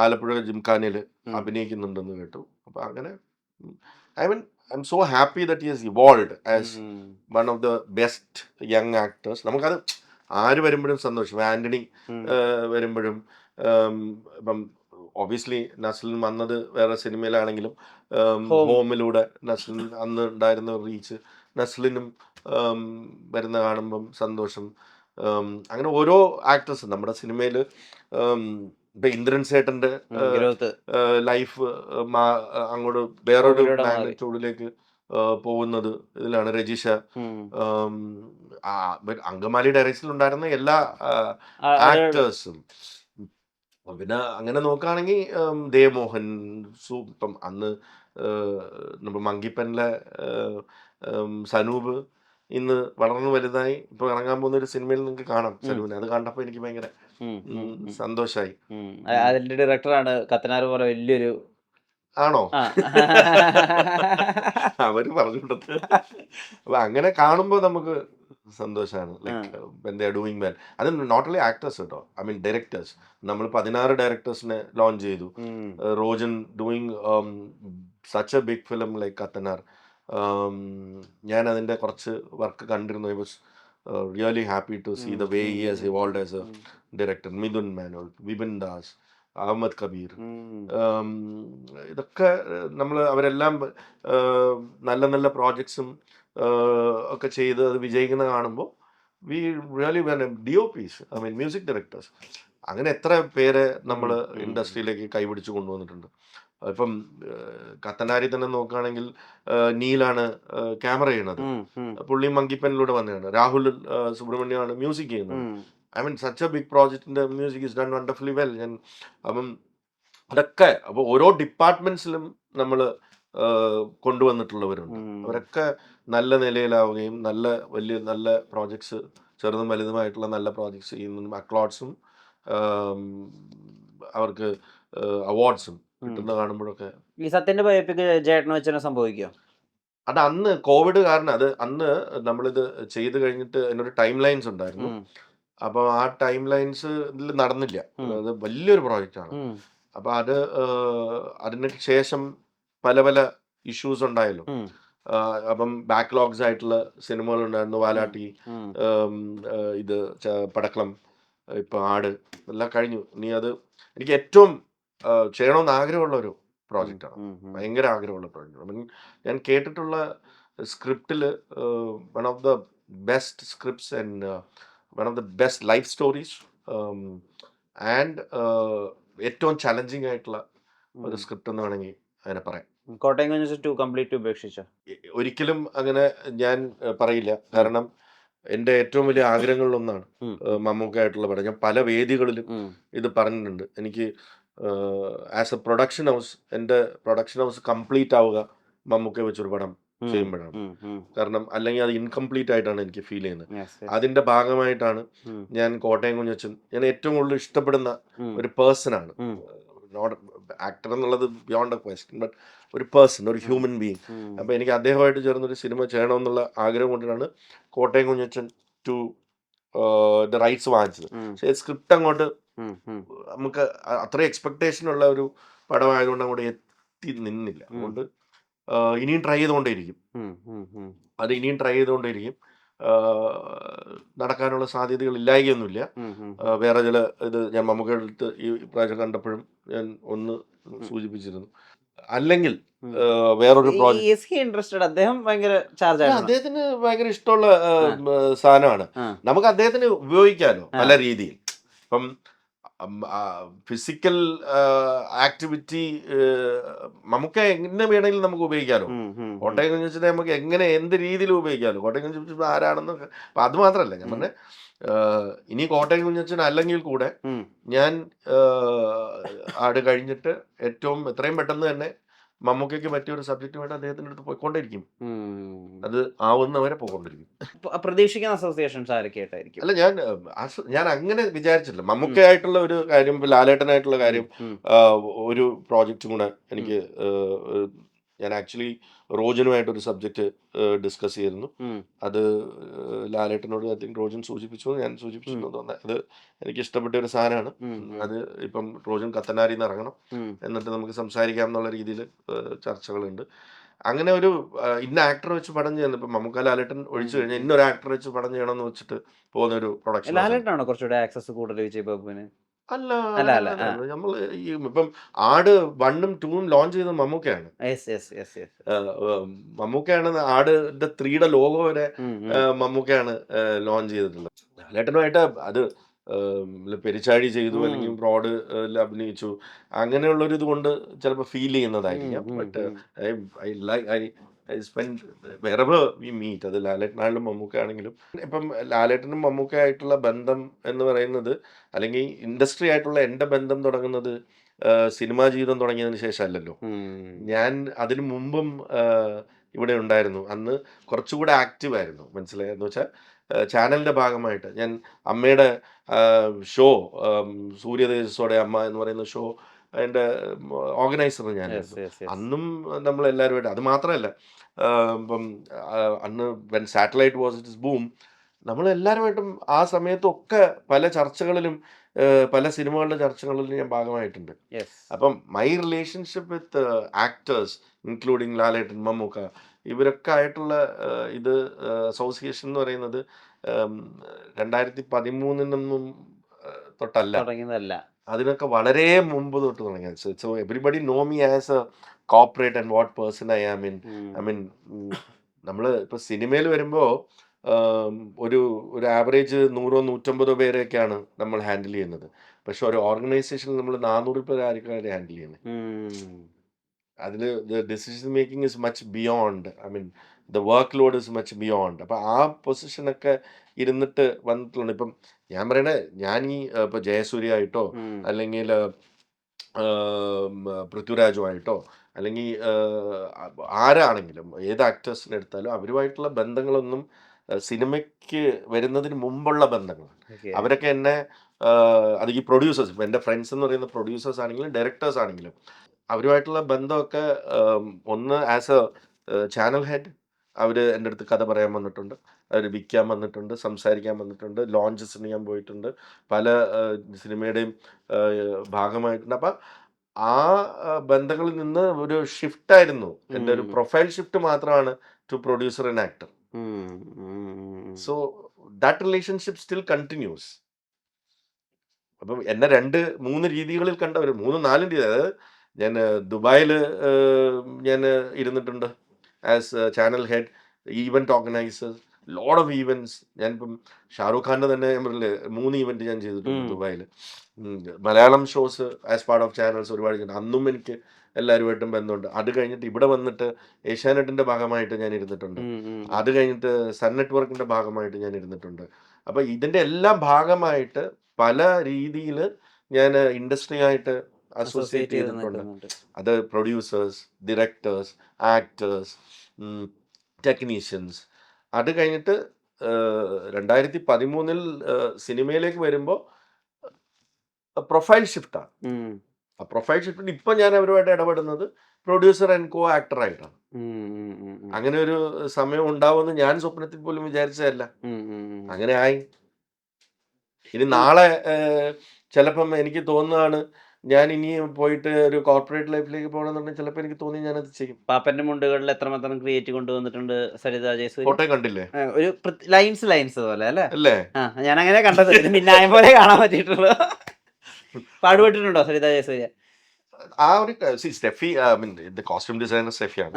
ആലപ്പുഴ ജിംഖാനയിൽ അഭിനയിക്കുന്നുണ്ടെന്ന് കേട്ടു. അപ്പം അങ്ങനെ I am so happy that he has evolved as one of the best young actors. നമുക്കത് ആര് വരുമ്പോഴും സന്തോഷം. ആന്റണി വരുമ്പോഴും ഇപ്പം ഒബ്വിയസ്ലി നസ്ലിൻ വന്നത് വേറെ സിനിമയിലാണെങ്കിലും ഹോമിലൂടെ നസ്ലിൻ അന്ന് ഉണ്ടായിരുന്ന റീച്ച് നസ്ലിനും വരുന്ന കാണുമ്പം സന്തോഷം. അങ്ങനെ ഓരോ ആക്ടേഴ്സും നമ്മുടെ സിനിമയിൽ ഇപ്പൊ ഇന്ദ്രൻ സേട്ടന്റെ ലൈഫ് അങ്ങോട്ട് വേറൊരു മാഗ്നിറ്റ്യൂഡിലേക്ക് പോകുന്നത് ഇതിലാണ്. രജിഷ, അങ്കമാലി ഡയറക്ഷനിൽ ഉണ്ടായിരുന്ന എല്ലാ ആക്ടേഴ്സും. പിന്നെ അങ്ങനെ നോക്കുകയാണെങ്കിൽ ദേവ്മോഹൻ, ഇപ്പം അന്ന് നമ്മുടെ മങ്കിപ്പനിലെ സനൂപ് ഇന്ന് വളർന്നു വലുതായി ഇപ്പൊ ഇറങ്ങാൻ പോകുന്ന ഒരു സിനിമയിൽ നിങ്ങൾക്ക് കാണാം സനൂപിനെ. അത് കണ്ടപ്പോൾ എനിക്ക് ഭയങ്കര സന്തോഷായി. അതിന്റെ ഡയറക്ടറാണ് കത്തനാർ പോലെ വലിയൊരു ആണോ അവര് പറഞ്ഞിട്ടത്. അപ്പൊ അങ്ങനെ കാണുമ്പോൾ നമുക്ക് സന്തോഷമാണ്. Like doing well. അത് നോട്ട് ഓൺലി ആക്ടേഴ്സ് കേട്ടോ, ഐ മീൻ ഡയറക്ടേഴ്സ്. നമ്മൾ 16 ഡയറക്ടേഴ്സിനെ ലോഞ്ച് ചെയ്തു. Rojin doing such a big film like Kathanar. ഞാൻ അതിൻ്റെ കുറച്ച് വർക്ക് കണ്ടിരുന്നു. I was really happy to see the way he has evolved as a director. Mithun Menon, Vipin Das, Ahammed Kabir, ഇതൊക്കെ നമ്മൾ അവരെല്ലാം നല്ല നല്ല പ്രോജക്ട്സും ഒക്കെ ചെയ്ത് അത് വിജയിക്കുന്ന കാണുമ്പോൾ V really DOPs, I mean music directors, അങ്ങനെ എത്ര പേരെ നമ്മൾ ഇൻഡസ്ട്രിയിലേക്ക് കൈപിടിച്ച് കൊണ്ടുവന്നിട്ടുണ്ട്. ഇപ്പം കത്തനാരി തന്നെ നോക്കുകയാണെങ്കിൽ നീലാണ് ക്യാമറ ചെയ്യുന്നത്, പുള്ളി മങ്കിപ്പനിലൂടെ വന്നതാണ്. രാഹുൽ സുബ്രഹ്മണ്യമാണ് മ്യൂസിക് ചെയ്യുന്നത്. I mean such a big പ്രോജക്റ്റിന്റെ music is done wonderfully well. അപ്പം അതൊക്കെ അപ്പോൾ ഓരോ ഡിപ്പാർട്ട്മെന്റ്സിലും നമ്മൾ കൊണ്ടുവന്നിട്ടുള്ളവരുണ്ട്. അവരൊക്കെ നല്ല നിലയിലാവുകയും നല്ല പ്രോജക്ട്സ്, ചെറുതും വലുതുമായിട്ടുള്ള നല്ല പ്രോജക്ട്സ് ചെയ്യുന്നതും അക്ലോഡ്സും അവർക്ക് അവാർഡ്സും കിട്ടുന്ന കാണുമ്പോഴൊക്കെ. ഈ സത്യന്റെ ബയോപിക് ജേട്ടന് വെച്ചാൽ സംഭവിക്കോ? അത് അന്ന് കോവിഡ് കാരണം അത് അന്ന് നമ്മളിത് ചെയ്ത് കഴിഞ്ഞിട്ട് അതിനൊരു ടൈം ലൈൻസ് ഉണ്ടായിരുന്നു. അപ്പോൾ ആ ടൈം ലൈൻസ് ഇതിൽ നടന്നില്ല. അത് വലിയൊരു പ്രോജക്റ്റാണ്. അപ്പോൾ അതിന് ശേഷം പല പല ഇഷ്യൂസ് ഉണ്ടായല്ലോ. അപ്പം ബാക്ക്ലോഗ്സ് ആയിട്ടുള്ള സിനിമകൾ ഉണ്ടായിരുന്നു. വാലാട്ടി, ഇത് പടക്കളം, ഇപ്പം ആട് എല്ലാം കഴിഞ്ഞു. ഇനി അത് എനിക്ക് ഏറ്റവും ചെയ്യണമെന്ന് ആഗ്രഹമുള്ള ഒരു പ്രോജക്റ്റാണ്. ഭയങ്കര ആഗ്രഹമുള്ള പ്രോജക്റ്റ്. ഞാൻ കേട്ടിട്ടുള്ള സ്ക്രിപ്റ്റിൽ one of the best scripts and one of the best life stories and ഏറ്റവും ചലഞ്ചിങ് ആയിട്ടുള്ള ഒരു സ്ക്രിപ്റ്റ് എന്ന് വേണമെങ്കിൽ അതിനെ പറയാം. കോട്ടയം കുഞ്ഞച്ചൻ 2 കംപ്ലീറ്റ് ഉപേക്ഷിച്ചോ? ഒരിക്കലും അങ്ങനെ ഞാൻ പറയില്ല. കാരണം എൻ്റെ ഏറ്റവും വലിയ ആഗ്രഹങ്ങളിലൊന്നാണ് മമ്മൂക്കായിട്ടുള്ള പടം. ഞാൻ പല വേദികളിലും ഇത് പറഞ്ഞിട്ടുണ്ട്. എനിക്ക് ആസ് എ പ്രൊഡക്ഷൻ ഹൗസ്, എൻ്റെ പ്രൊഡക്ഷൻ ഹൗസ് കംപ്ലീറ്റ് ആവുക മമ്മൂക്കയെ വെച്ചൊരു പടം ചെയ്യുമ്പോഴാണ്. കാരണം അല്ലെങ്കിൽ അത് ഇൻകംപ്ലീറ്റ് ആയിട്ടാണ് എനിക്ക് ഫീൽ ചെയ്യുന്നത്. അതിന്റെ ഭാഗമായിട്ടാണ് ഞാൻ കോട്ടയം കുഞ്ഞച്ചൻ, ഞാൻ ഏറ്റവും കൂടുതൽ ഇഷ്ടപ്പെടുന്ന ഒരു പേഴ്സണാണ്. നോട്ട് ആക്ടർ എന്നുള്ളത് ബിയോണ്ട് എ ക്വസ്റ്റ്യൻ, ബട്ട് ഒരു പേഴ്സൺ, ഒരു ഹ്യൂമൻ ബീങ്. അപ്പോൾ എനിക്ക് അദ്ദേഹമായിട്ട് ചേർന്നൊരു സിനിമ ചെയ്യണമെന്നുള്ള ആഗ്രഹം കൊണ്ടാണ് കോട്ടയം കുഞ്ഞച്ചൻ 2 ദ റൈറ്റ്സ് വാങ്ങിച്ചത്. പക്ഷേ സ്ക്രിപ്റ്റ് അങ്ങോട്ട് നമുക്ക് അത്ര എക്സ്പെക്ടേഷൻ ഉള്ള ഒരു പടമായതുകൊണ്ട് അങ്ങോട്ട് എത്തി നിന്നില്ല. അതുകൊണ്ട് ഇനിയും ട്രൈ ചെയ്തുകൊണ്ടേയിരിക്കും. അത് ഇനിയും ട്രൈ ചെയ്തുകൊണ്ടേയിരിക്കും. നടക്കാനുള്ള സാധ്യതകൾ ഇല്ലായികയൊന്നുമില്ല. വേറെ ചില ഇത് ഞാൻ മമ്മൂക്കയുടെ അടുത്ത് ഈ പ്രാവശ്യം കണ്ടപ്പോഴും ഞാൻ ഒന്ന് സൂചിപ്പിച്ചിരുന്നു. അല്ലെങ്കിൽ വേറൊരു പ്രോജക്റ്റ് ഇൻട്രസ്റ്റഡ് അദ്ദേഹം ഭയങ്കര ചാർജ് ആണ്. അദ്ദേഹത്തിന് ഭയങ്കര ഇഷ്ടമുള്ള സാധനമാണ്. നമുക്ക് അദ്ദേഹത്തിന് ഉപയോഗിക്കാമല്ലോ പല രീതിയിൽ. ഇപ്പം ഫിസിക്കൽ ആക്ടിവിറ്റി നമുക്ക് എങ്ങനെ വേണമെങ്കിലും നമുക്ക് ഉപയോഗിക്കാമല്ലോ. കോട്ടയം കുഞ്ഞച്ചനെ നമുക്ക് എങ്ങനെ എന്ത് രീതിയിൽ ഉപയോഗിക്കാമല്ലോ. കോട്ടയം കുഞ്ഞച്ചൻ ആരാണെന്ന് അപ്പം അത് മാത്രമല്ല ഞാൻ പറഞ്ഞ ഇനി കോട്ടയം കുഞ്ഞച്ചൻ അല്ലെങ്കിൽ കൂടെ ഞാൻ ആട് കഴിഞ്ഞിട്ട് ഏറ്റവും എത്രയും പെട്ടെന്ന് തന്നെ മമ്മൂക്കയ്ക്ക് പറ്റിയ ഒരു സബ്ജക്റ്റുമായിട്ട് അദ്ദേഹത്തിൻ്റെ അടുത്ത് പോയിക്കൊണ്ടിരിക്കും. അത് ആവുന്നവരെ പോയിക്കൊണ്ടിരിക്കും. പ്രതീക്ഷിക്കുന്ന അസോസിയേഷൻസ് ആരൊക്കെയായിട്ടായിരിക്കും? അല്ല ഞാൻ അങ്ങനെ വിചാരിച്ചിട്ടില്ല. മമ്മൂക്കയായിട്ടുള്ള ഒരു കാര്യം, ലാലേട്ടനായിട്ടുള്ള കാര്യം, ഒരു പ്രോജക്റ്റും കൂടെ എനിക്ക് ഞാൻ ആക്ച്വലി റോജനുമായിട്ടൊരു സബ്ജക്റ്റ് ഡിസ്കസ് ചെയ്തിരുന്നു. അത് ലാലേട്ടനോട് ഐ തിങ്ക് റോജൻ സൂചിപ്പിച്ചു, ഞാൻ സൂചിപ്പിച്ചു തോന്നുന്നത്. അത് എനിക്ക് ഇഷ്ടപ്പെട്ട ഒരു സാധനമാണ്. അത് ഇപ്പം റോജൻ കത്തനാരിന്ന് ഇറങ്ങണം, എന്നിട്ട് നമുക്ക് സംസാരിക്കാം എന്നുള്ള രീതിയിൽ ചർച്ചകളുണ്ട്. അങ്ങനെ ഒരു ഇന്ന ആക്ടർ വെച്ച് പടം ചെയ്യുന്നത് ഇപ്പം മമ്മൂക്ക ലാലേട്ടൻ ഒഴിച്ചു കഴിഞ്ഞാൽ ഇന്നൊരു ആക്ടർ വെച്ച് പടം ചെയ്യണമെന്ന് വെച്ചിട്ട് പോകുന്ന ഒരു പ്രൊഡക്ഷൻ. ലാലേട്ടനാണോ കുറച്ചുകൂടെ ആക്സസ് കൂടുതൽ വിജയ് ബാബുവിന്? അല്ല, നമ്മൾ ഈ ഇപ്പം ആട് 1ഉം 2ഉം ലോഞ്ച് ചെയ്തത് മമ്മൂക്കയാണ്. മമ്മൂക്കയാണ് ആടിന്റെ 3യുടെ ലോഗോ വരെ മമ്മൂക്കയാണ് ലോഞ്ച് ചെയ്തിട്ടുള്ളത്. ലാലേട്ടനുമായിട്ട് അത് പെരിച്ചാഴി ചെയ്തു, അല്ലെങ്കിൽ ബ്രോഡ് അഭിനയിച്ചു, അങ്ങനെയുള്ളൊരു ഇത് കൊണ്ട് ചിലപ്പോൾ ഫീൽ ചെയ്യുന്നതായിരിക്കാം. But I spend wherever we meet, അത് ലാലേട്ടനായാലും മമ്മൂക്ക ആണെങ്കിലും. ഇപ്പം ലാലേട്ടനും മമ്മൂക്കയായിട്ടുള്ള ബന്ധം എന്ന് പറയുന്നത്, അല്ലെങ്കിൽ ഇൻഡസ്ട്രി ആയിട്ടുള്ള എൻ്റെ ബന്ധം തുടങ്ങുന്നത് സിനിമാ ജീവിതം തുടങ്ങിയതിന് ശേഷമല്ലല്ലോ. ഞാൻ അതിനു മുമ്പും ഇവിടെ ഉണ്ടായിരുന്നു. അന്ന് കുറച്ചുകൂടെ ആക്റ്റീവ് ആയിരുന്നു, മനസ്സിലായെന്ന് വെച്ചാൽ ചാനലിൻ്റെ ഭാഗമായിട്ട് ഞാൻ അമ്മയുടെ ഷോ സൂര്യതേജസ്സോടെ അമ്മ എന്ന് പറയുന്ന ഷോ അതിൻ്റെ ഓർഗനൈസർ ഞാനായിരുന്നു. അന്നും നമ്മളെല്ലാവരുമായിട്ട്, അത് മാത്രമല്ല ഇപ്പം അന്ന് when satellite was it's boom, നമ്മളെല്ലാവരുമായിട്ടും ആ സമയത്തൊക്കെ പല ചർച്ചകളിലും പല സിനിമകളുടെ ചർച്ചകളിലും ഞാൻ ഭാഗമായിട്ടുണ്ട്. അപ്പം my relationship with actors including Lalettan, Mammukka, ഇവരൊക്കെ ആയിട്ടുള്ള ഇത് അസോസിയേഷൻ എന്ന് പറയുന്നത് 2013 തൊട്ടല്ല, അതിനൊക്കെ വളരെ മുമ്പ് തൊട്ട് തുടങ്ങിയത്. So everybody know me as a corporate and what person I am in. I mean നമ്മൾ ഇപ്പോൾ സിനിമയിൽ വരുമ്പോൾ ഒരു ആവറേജ് 100-150 പേരെയൊക്കെയാണ് നമ്മൾ ഹാൻഡിൽ ചെയ്യുന്നത്. പക്ഷെ ഒരു ഓർഗനൈസേഷനിൽ നമ്മൾ 400 പേരായിരിക്കും ഹാൻഡിൽ ചെയ്യുന്നത്. അതിൽ the decision making is much beyond, I mean the work Lord is much beyond. അപ്പം ആ പൊസിഷനൊക്കെ ഇരുന്നിട്ട് വന്നിട്ടുണ്ട്. ഇപ്പം ഞാൻ പറയണേ, ഞാൻ ഈ ഇപ്പോൾ ജയസൂര്യ ആയിട്ടോ അല്ലെങ്കിൽ പൃഥ്വിരാജുമായിട്ടോ അല്ലെങ്കിൽ ആരാണെങ്കിലും ഏത് ആക്ടേഴ്സിനെ എടുത്താലും അവരുമായിട്ടുള്ള ബന്ധങ്ങളൊന്നും സിനിമയ്ക്ക് വരുന്നതിന് മുമ്പുള്ള ബന്ധങ്ങളാണ്. അവരൊക്കെ എന്നെ അത് ഈ പ്രൊഡ്യൂസേഴ്സ്, ഇപ്പം എൻ്റെ ഫ്രണ്ട്സ് എന്ന് പറയുന്ന പ്രൊഡ്യൂസേഴ്സ് ആണെങ്കിലും ഡയറക്ടേഴ്സ് ആണെങ്കിലും അവരുമായിട്ടുള്ള ബന്ധമൊക്കെ ഒന്ന് ആസ് എ ചാനൽ ഹെഡ് അവർ എൻ്റെ അടുത്ത് കഥ പറയാൻ വന്നിട്ടുണ്ട്, അവർ വിൽക്കാൻ വന്നിട്ടുണ്ട്, സംസാരിക്കാൻ വന്നിട്ടുണ്ട്, ലോഞ്ചസിന് ഞാൻ പോയിട്ടുണ്ട്, പല സിനിമയുടെയും ഭാഗമായിട്ടുണ്ട്. അപ്പം ആ ബന്ധങ്ങളിൽ നിന്ന് ഒരു ഷിഫ്റ്റായിരുന്നു, എൻ്റെ ഒരു പ്രൊഫൈൽ ഷിഫ്റ്റ് മാത്രമാണ് to producer and actor. So that relationship still continues. അപ്പം എന്നെ 2-3 രീതികളിൽ കണ്ടവർ, 3-4 രീതി. അതായത് ഞാൻ ദുബായിൽ ഞാൻ ഇരുന്നിട്ടുണ്ട് as channel head, event organisers, load of events. ഞാനിപ്പം ഷാറൂഖ് ഖാൻ്റെ തന്നെ ഞാൻ പറഞ്ഞില്ലേ 3 ഈവൻറ്റ് ഞാൻ ചെയ്തിട്ടുണ്ട് ദുബായിൽ. Malayalam shows as part of channels ഒരുപാട് ചെയ്തിട്ടുണ്ട്. അന്നും എനിക്ക് എല്ലാവരുമായിട്ടും ബന്ധമുണ്ട്. അത് കഴിഞ്ഞിട്ട് ഇവിടെ വന്നിട്ട് ഏഷ്യാനെറ്റിൻ്റെ ഭാഗമായിട്ട് ഞാൻ ഇരുന്നിട്ടുണ്ട്. അത് കഴിഞ്ഞിട്ട് സൺ നെറ്റ്വർക്കിൻ്റെ ഭാഗമായിട്ട് ഞാൻ ഇരുന്നിട്ടുണ്ട്. അപ്പോൾ ഇതിൻ്റെ എല്ലാം ഭാഗമായിട്ട് പല രീതിയിൽ ഞാൻ ഇൻഡസ്ട്രി ആയിട്ട് അസോസിയേറ്റ് ചെയ്തിട്ടുണ്ട്. അത് പ്രൊഡ്യൂസേഴ്സ്, ഡയറക്ടേഴ്സ്, ആക്ടേഴ്സ്, ടെക്നീഷ്യൻസ്. അത് കഴിഞ്ഞിട്ട് 2013 സിനിമയിലേക്ക് വരുമ്പോൾ പ്രൊഫൈൽ ഷിഫ്റ്റാണ്. ആ പ്രൊഫൈൽ ഷിഫ്റ്റിന് ഇപ്പം ഞാൻ അവരുമായിട്ട് ഇടപെടുന്നത് പ്രൊഡ്യൂസർ ആൻഡ് കോ ആക്ടറായിട്ടാണ്. അങ്ങനെ ഒരു സമയം ഉണ്ടാവുമെന്ന് ഞാൻ സ്വപ്നത്തിൽ പോലും വിചാരിച്ചതല്ല. അങ്ങനെ ആയി. ഇനി നാളെ ചിലപ്പം എനിക്ക് തോന്നുന്നതാണ് ഞാൻ ഇനി പോയിട്ട് ഒരു കോർപ്പറേറ്റ് ലൈഫിലേക്ക് പോകണമെന്നുണ്ടെങ്കിൽ ചിലപ്പോൾ എനിക്ക് തോന്നി ഞാനത് ചെയ്യും. പാപ്പന്റെ മുണ്ടുകളിൽ എത്രമാത്രം ക്രിയേറ്റ് കൊണ്ടുവന്നിട്ടുണ്ട് സരിത ജയസൂര്യ. കോട്ടയം കണ്ടില്ലേ? ഒരു ലൈൻസ് പോലെ അല്ലേ? അല്ലേ? ഞാൻ അങ്ങനെ കണ്ടത് മിന്നായം പോലെ കാണാൻ പറ്റിയിട്ടുള്ളൂ. പാടുപെട്ടിട്ടുണ്ടോ സരിത ജയസൂര്യ? ആ ഒരു സ്റ്റെഫി കോസ്റ്റ്യൂം ഡിസൈനർ സ്റ്റെഫിയാണ്.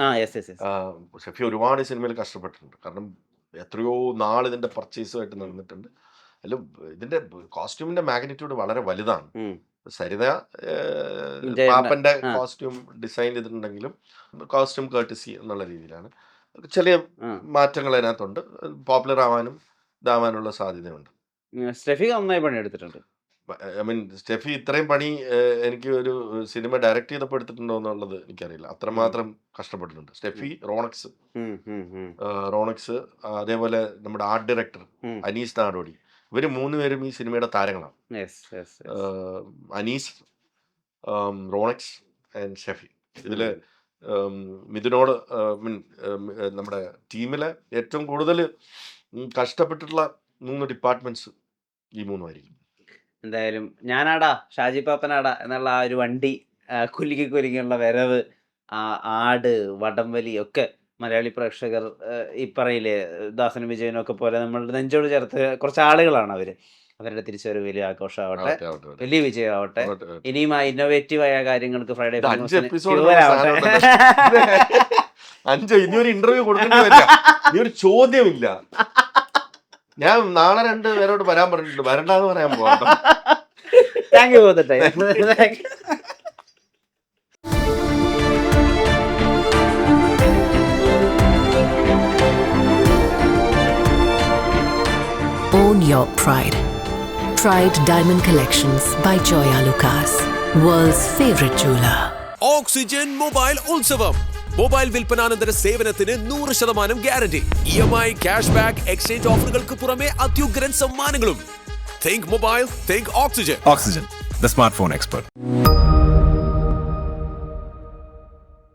സ്റ്റെഫി ഒരുപാട് സിനിമയിൽ കഷ്ടപ്പെട്ടിട്ടുണ്ട്. കാരണം എത്രയോ നാൾ ഇതിന്റെ പർച്ചേസുമായിട്ട് നടന്നിട്ടുണ്ട്. അല്ല, ഇതിന്റെ കോസ്റ്റ്യൂമിന്റെ മാഗ്നിറ്റ്യൂഡ് വളരെ വലുതാണ്. സരിത പാപ്പന്റെ കോസ്റ്റ്യൂം ഡിസൈൻ ചെയ്തിട്ടുണ്ടെങ്കിലും കോസ്റ്റ്യൂം കേർട്ടസി എന്നുള്ള രീതിയിലാണ്. ചെറിയ മാറ്റങ്ങൾ അതിനകത്തുണ്ട്. പോപ്പുലർ ആവാനും ഇതാവാനുള്ള സാധ്യതയുണ്ട്. സ്റ്റെഫി നന്നായി പണിയെടുത്തിട്ടുണ്ട്. സ്റ്റെഫി ഇത്രയും പണി എനിക്ക് ഒരു സിനിമ ഡയറക്റ്റ് ചെയ്തപ്പോൾ എടുത്തിട്ടുണ്ടോ എന്നുള്ളത് എനിക്കറിയില്ല. അത്രമാത്രം കഷ്ടപ്പെട്ടിട്ടുണ്ട് സ്റ്റെഫി. റോണക്സ് അതേപോലെ നമ്മുടെ ആർട്ട് ഡയറക്ടർ അനീസ് നാടോടി, ഇവര് 3 പേരും ഈ സിനിമയുടെ താരങ്ങളാണ്. Anees, Ronex and Steffi. ഇതില് മിഥുനോട് നമ്മുടെ ടീമിലെ ഏറ്റവും കൂടുതൽ കഷ്ടപ്പെട്ടിട്ടുള്ള 3 ഡിപ്പാർട്ട്മെന്റ്സ് ഈ 3 ആയിരിക്കും. എന്തായാലും ഞാനാടാ ഷാജി പാപ്പനാടാ എന്നുള്ള ആ ഒരു വണ്ടി കുലുങ്ങിയുള്ള വരവ്, ആട്, വടംവലി ഒക്കെ മലയാളി പ്രേക്ഷകർ ഈ പറയില്ലേ ദാസനും വിജയനും ഒക്കെ പോലെ നമ്മളുടെ നെഞ്ചോട് ചേർത്ത് കുറച്ച് ആളുകളാണ് അവര്. അവരുടെ തിരിച്ചൊരു വലിയ ആഘോഷമാവട്ടെ, വലിയ വിജയമാവട്ടെ. ഇനിയും ആ ഇന്നോവേറ്റീവ് ആയ കാര്യങ്ങൾക്ക് ഫ്രൈഡേ ഇനിയൊരു ഇന്റർവ്യൂ കൊടുക്കേണ്ടി വരില്ല. ഇനിയൊരു ചോദ്യമില്ല. ഞാൻ നാളെ 2 പേരോട് വരാൻ പറഞ്ഞിട്ടുണ്ട്. വരണ്ടെന്ന് പറയാൻ പോകാം. Thank you for the time. Own your pride. Pride Diamond Collections by Joya Lucas, world's favorite jeweler. Oxygen mobile ഉത്സവം. മൊബൈൽ വിൽപ്പനാനന്തര സേവനത്തിന് 100% guarantee. EMI, cash back, exchange ഓഫറുകൾക്ക് പുറമെ അത്യുഗ്രൻ സമ്മാനങ്ങളും. Think mobile, think oxygen. Oxygen, the smartphone expert.